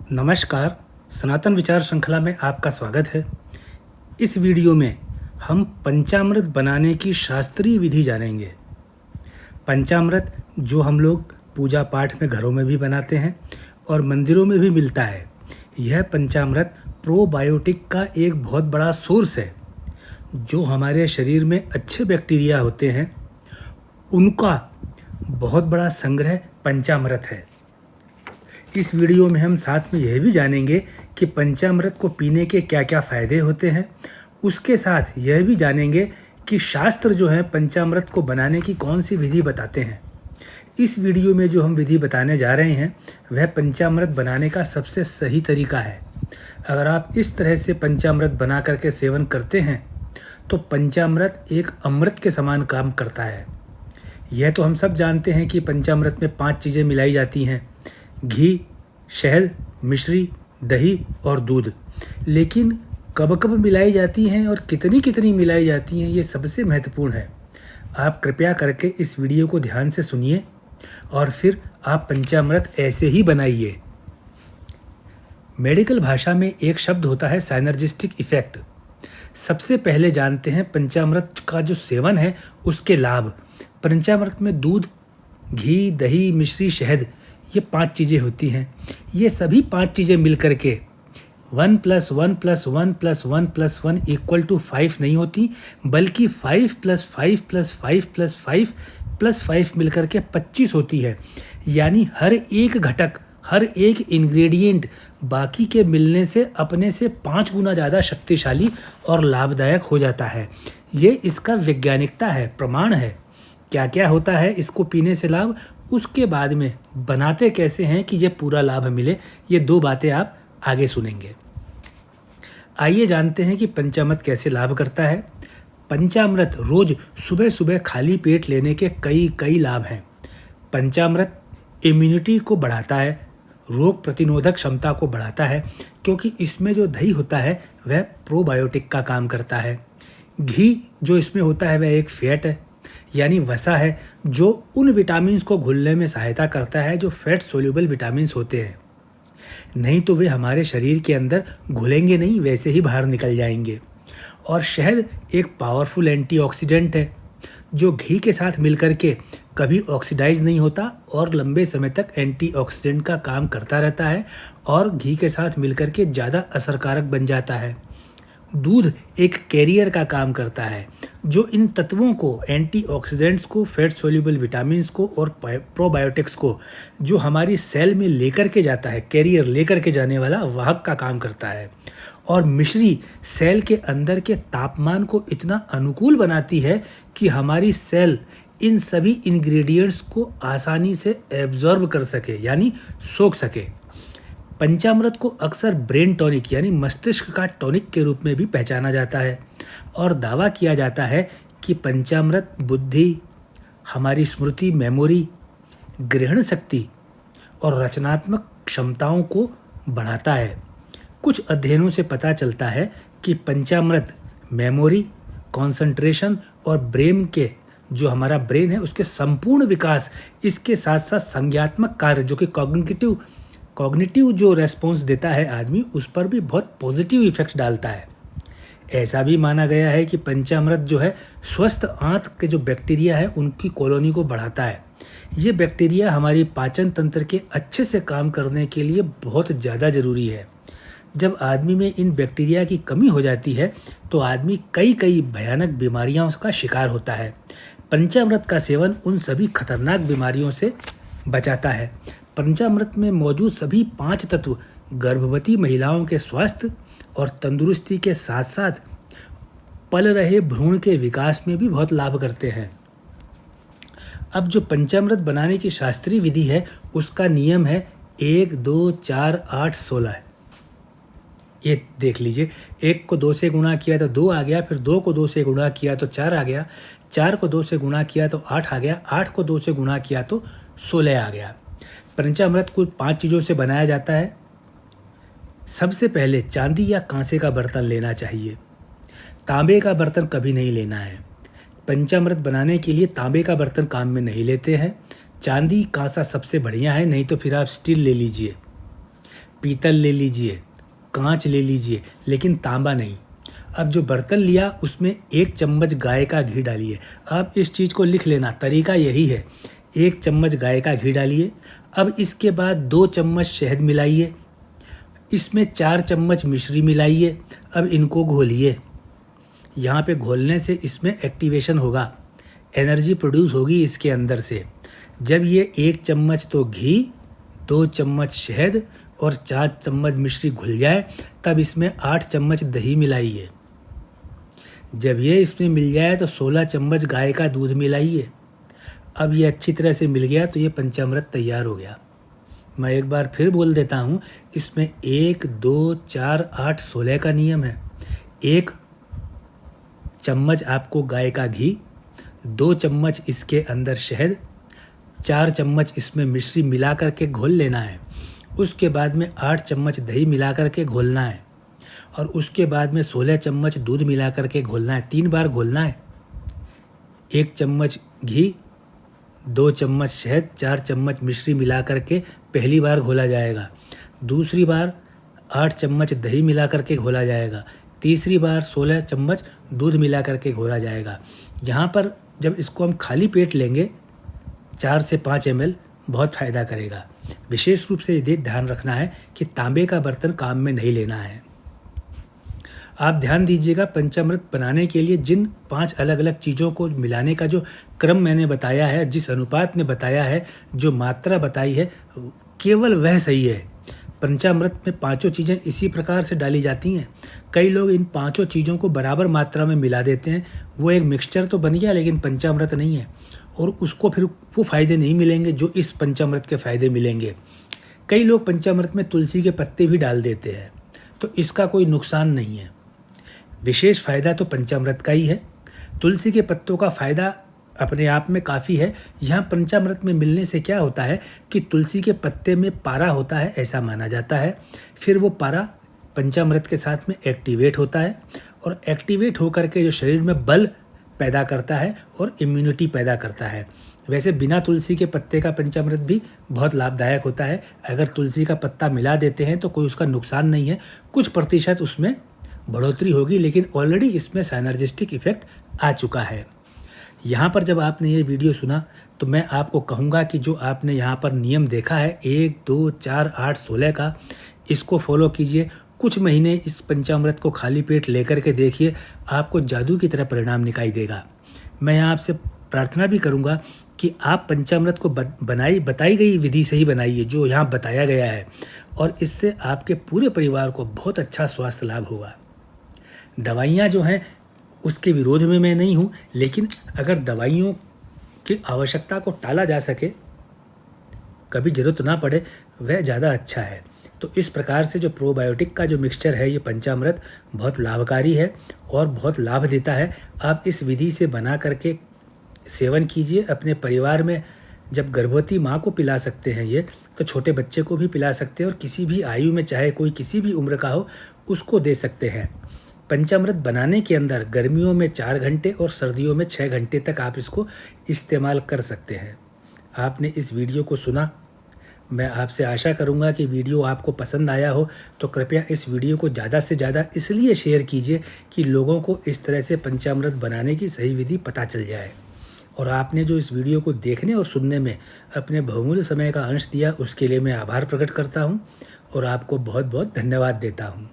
नमस्कार। सनातन विचार श्रृंखला में आपका स्वागत है। इस वीडियो में हम पंचामृत बनाने की शास्त्रीय विधि जानेंगे। पंचामृत जो हम लोग पूजा पाठ में घरों में भी बनाते हैं और मंदिरों में भी मिलता है। यह पंचामृत प्रोबायोटिक का एक बहुत बड़ा सोर्स है। जो हमारे शरीर में अच्छे बैक्टीरिया होते हैं उनका बहुत बड़ा संग्रह पंचामृत है। इस वीडियो में हम साथ में यह भी जानेंगे कि पंचामृत को पीने के क्या क्या फ़ायदे होते हैं। उसके साथ यह भी जानेंगे कि शास्त्र जो है पंचामृत को बनाने की कौन सी विधि बताते हैं। इस वीडियो में जो हम विधि बताने जा रहे हैं वह पंचामृत बनाने का सबसे सही तरीका है। अगर आप इस तरह से पंचामृत बना करके सेवन करते हैं तो पंचामृत एक अमृत के समान काम करता है। यह तो हम सब जानते हैं कि पंचामृत में 5 चीज़ें मिलाई जाती हैं: घी, शहद, मिश्री, दही और दूध। लेकिन कब कब मिलाई जाती हैं और कितनी कितनी मिलाई जाती हैं, ये सबसे महत्वपूर्ण है। आप कृपया करके इस वीडियो को ध्यान से सुनिए और फिर आप पंचामृत ऐसे ही बनाइए। मेडिकल भाषा में एक शब्द होता है साइनर्जिस्टिक इफेक्ट। सबसे पहले जानते हैं पंचामृत का जो सेवन है उसके लाभ। पंचामृत में दूध, घी, दही, मिश्री, शहद, ये 5 चीज़ें होती हैं। ये सभी 5 चीज़ें मिल कर के 1 + 1 + 1 + 1 + 1 = 5 नहीं होती, बल्कि 5 + 5 + 5 + 5 + 5 मिल कर के 25 होती है। यानी हर एक घटक, हर एक इंग्रेडिएंट बाकी के मिलने से अपने से 5 गुना ज़्यादा शक्तिशाली और लाभदायक हो जाता है। ये इसका वैज्ञानिकता है, प्रमाण है। क्या क्या होता है इसको पीने से लाभ, उसके बाद में बनाते कैसे हैं कि ये पूरा लाभ मिले, ये 2 बातें आप आगे सुनेंगे। आइए जानते हैं कि पंचामृत कैसे लाभ करता है। पंचामृत रोज सुबह सुबह खाली पेट लेने के कई लाभ हैं। पंचामृत इम्यूनिटी को बढ़ाता है, रोग प्रतिरोधक क्षमता को बढ़ाता है, क्योंकि इसमें जो दही होता है वह प्रोबायोटिक का काम करता है। घी जो इसमें होता है वह एक फैट है, यानी वसा है, जो उन विटामिन्स को घुलने में सहायता करता है जो फैट सोल्यूबल विटामिन्स होते हैं। नहीं तो वे हमारे शरीर के अंदर घुलेंगे नहीं, वैसे ही बाहर निकल जाएंगे। और शहद एक पावरफुल एंटीऑक्सीडेंट है जो घी के साथ मिलकर के कभी ऑक्सीडाइज नहीं होता और लंबे समय तक एंटीऑक्सीडेंट का काम करता रहता है और घी के साथ मिलकर के ज़्यादा असरकारक बन जाता है। दूध एक कैरियर का काम करता है जो इन तत्वों को, एंटीऑक्सीडेंट्स को, फैट सोल्यूबल विटामिन्स को और प्रोबायोटिक्स को जो हमारी सेल में लेकर के जाता है, कैरियर लेकर के जाने वाला वाहक का काम करता है। और मिश्री सेल के अंदर के तापमान को इतना अनुकूल बनाती है कि हमारी सेल इन सभी इंग्रेडिएंट्स को आसानी से एब्जॉर्ब कर सके, यानी सोख सके। पंचामृत को अक्सर ब्रेन टॉनिक यानी मस्तिष्क का टॉनिक के रूप में भी पहचाना जाता है और दावा किया जाता है कि पंचामृत बुद्धि, हमारी स्मृति, मेमोरी, ग्रहण शक्ति और रचनात्मक क्षमताओं को बढ़ाता है। कुछ अध्ययनों से पता चलता है कि पंचामृत मेमोरी, कंसंट्रेशन और ब्रेन के, जो हमारा ब्रेन है उसके संपूर्ण विकास, इसके साथ साथ संज्ञात्मक कार्य जो कि कॉग्निटिव जो रेस्पॉन्स देता है आदमी, उस पर भी बहुत पॉजिटिव इफेक्ट्स डालता है। ऐसा भी माना गया है कि पंचामृत जो है स्वस्थ आंत के जो बैक्टीरिया है उनकी कॉलोनी को बढ़ाता है। ये बैक्टीरिया हमारी पाचन तंत्र के अच्छे से काम करने के लिए बहुत ज़्यादा ज़रूरी है। जब आदमी में इन बैक्टीरिया की कमी हो जाती है तो आदमी कई भयानक बीमारियों का शिकार होता है। पंचामृत का सेवन उन सभी खतरनाक बीमारियों से बचाता है। पंचामृत में मौजूद सभी 5 तत्व गर्भवती महिलाओं के स्वास्थ्य और तंदुरुस्ती के साथ साथ पल रहे भ्रूण के विकास में भी बहुत लाभ करते हैं। अब जो पंचामृत बनाने की शास्त्रीय विधि है उसका नियम है 1, 2, 4, 8, 16 है। ये देख लीजिए, 1 को 2 से गुणा किया तो 2 आ गया, फिर 2 को 2 से गुणा किया तो 4 आ गया, 4 को 2 से गुणा किया तो 8 आ गया, 8 को 2 से गुणा किया तो 16 आ गया। पंचामृत कुल 5 चीज़ों से बनाया जाता है। सबसे पहले चांदी या कांसे का बर्तन लेना चाहिए, तांबे का बर्तन कभी नहीं लेना है। पंचामृत बनाने के लिए तांबे का बर्तन काम में नहीं लेते हैं। चांदी, कांसा सबसे बढ़िया है, नहीं तो फिर आप स्टील ले लीजिए। पीतल ले लीजिए, कांच ले लीजिए, लेकिन तांबा नहीं। अब जो बर्तन लिया उसमें 1 चम्मच गाय का घी डालिए। अब इस चीज़ को लिख लेना, तरीका यही है। 1 चम्मच गाय का घी डालिए। अब इसके बाद 2 चम्मच शहद मिलाइए, इसमें 4 चम्मच मिश्री मिलाइए। अब इनको घोलिए। यहाँ पे घोलने से इसमें एक्टिवेशन होगा, एनर्जी प्रोड्यूस होगी इसके अंदर से। जब ये 1 चम्मच तो घी, 2 चम्मच शहद और 4 चम्मच मिश्री घुल जाए, तब इसमें 8 चम्मच दही मिलाइए। जब ये इसमें मिल जाए तो 16 चम्मच गाय का दूध मिलाइए। अब ये अच्छी तरह से मिल गया तो ये पंचामृत तैयार हो गया। मैं एक बार फिर बोल देता हूँ, इसमें 1, 2, 4, 8, 16 का नियम है। 1 चम्मच आपको गाय का घी, 2 चम्मच इसके अंदर शहद, 4 चम्मच इसमें मिश्री मिला करके घोल लेना है। उसके बाद में 8 चम्मच दही मिला करके घोलना है और उसके बाद में 16 चम्मच दूध मिला करके घोलना है। 3 बार घोलना है। 1 चम्मच घी, 2 चम्मच शहद, 4 चम्मच मिश्री मिला करके पहली बार घोला जाएगा। दूसरी बार 8 चम्मच दही मिला करके घोला जाएगा। तीसरी बार 16 चम्मच दूध मिला करके घोला जाएगा। यहाँ पर जब इसको हम खाली पेट लेंगे 4 से 5 ml बहुत फ़ायदा करेगा। विशेष रूप से ये ध्यान रखना है कि तांबे का बर्तन काम में नहीं लेना है। आप ध्यान दीजिएगा, पंचामृत बनाने के लिए जिन 5 अलग अलग चीज़ों को मिलाने का जो क्रम मैंने बताया है, जिस अनुपात में बताया है, जो मात्रा बताई है, केवल वह सही है। पंचामृत में 5 चीज़ें इसी प्रकार से डाली जाती हैं। कई लोग इन 5 चीज़ों को बराबर मात्रा में मिला देते हैं, वो एक मिक्सचर तो बन गया लेकिन पंचामृत नहीं है, और उसको फिर वो फ़ायदे नहीं मिलेंगे जो इस पंचामृत के फ़ायदे मिलेंगे। कई लोग पंचामृत में तुलसी के पत्ते भी डाल देते हैं, तो इसका कोई नुकसान नहीं है। विशेष फ़ायदा तो पंचामृत का ही है। तुलसी के पत्तों का फ़ायदा अपने आप में काफ़ी है। यहाँ पंचामृत में मिलने से क्या होता है कि तुलसी के पत्ते में पारा होता है, ऐसा माना जाता है। फिर वो पारा पंचामृत के साथ में एक्टिवेट होता है और एक्टिवेट होकर के जो शरीर में बल पैदा करता है और इम्यूनिटी पैदा करता है। वैसे बिना तुलसी के पत्ते का पंचामृत भी बहुत लाभदायक होता है। अगर तुलसी का पत्ता मिला देते हैं तो कोई उसका नुकसान नहीं है। कुछ प्रतिशत उसमें बढ़ोतरी होगी, लेकिन ऑलरेडी इसमें साइनर्जिस्टिक इफेक्ट आ चुका है। यहाँ पर जब आपने ये वीडियो सुना तो मैं आपको कहूँगा कि जो आपने यहाँ पर नियम देखा है 1, 2, 4, 8, 16 का, इसको फॉलो कीजिए। कुछ महीने इस पंचामृत को खाली पेट लेकर के देखिए, आपको जादू की तरह परिणाम दिखाई देगा। मैं यहाँ आपसे प्रार्थना भी करूँगा कि आप पंचामृत को बताई गई विधि से ही बनाइए जो यहाँ बताया गया है, और इससे आपके पूरे परिवार को बहुत अच्छा स्वास्थ्य लाभ होगा। दवाइयाँ जो हैं उसके विरोध में मैं नहीं हूँ, लेकिन अगर दवाइयों की आवश्यकता को टाला जा सके, कभी ज़रूरत ना पड़े, वह ज़्यादा अच्छा है। तो इस प्रकार से जो प्रोबायोटिक का जो मिक्सचर है, ये पंचामृत बहुत लाभकारी है और बहुत लाभ देता है। आप इस विधि से बना करके सेवन कीजिए अपने परिवार में। जब गर्भवती माँ को पिला सकते हैं ये, तो छोटे बच्चे को भी पिला सकते हैं और किसी भी आयु में, चाहे कोई किसी भी उम्र का हो, उसको दे सकते हैं। पंचामृत बनाने के अंदर गर्मियों में 4 घंटे और सर्दियों में 6 घंटे तक आप इसको इस्तेमाल कर सकते हैं। आपने इस वीडियो को सुना, मैं आपसे आशा करूंगा कि वीडियो आपको पसंद आया हो, तो कृपया इस वीडियो को ज़्यादा से ज़्यादा इसलिए शेयर कीजिए कि लोगों को इस तरह से पंचामृत बनाने की सही विधि पता चल जाए। और आपने जो इस वीडियो को देखने और सुनने में अपने बहुमूल्य समय का अंश दिया, उसके लिए मैं आभार प्रकट करता हूँ और आपको बहुत बहुत धन्यवाद देता हूँ।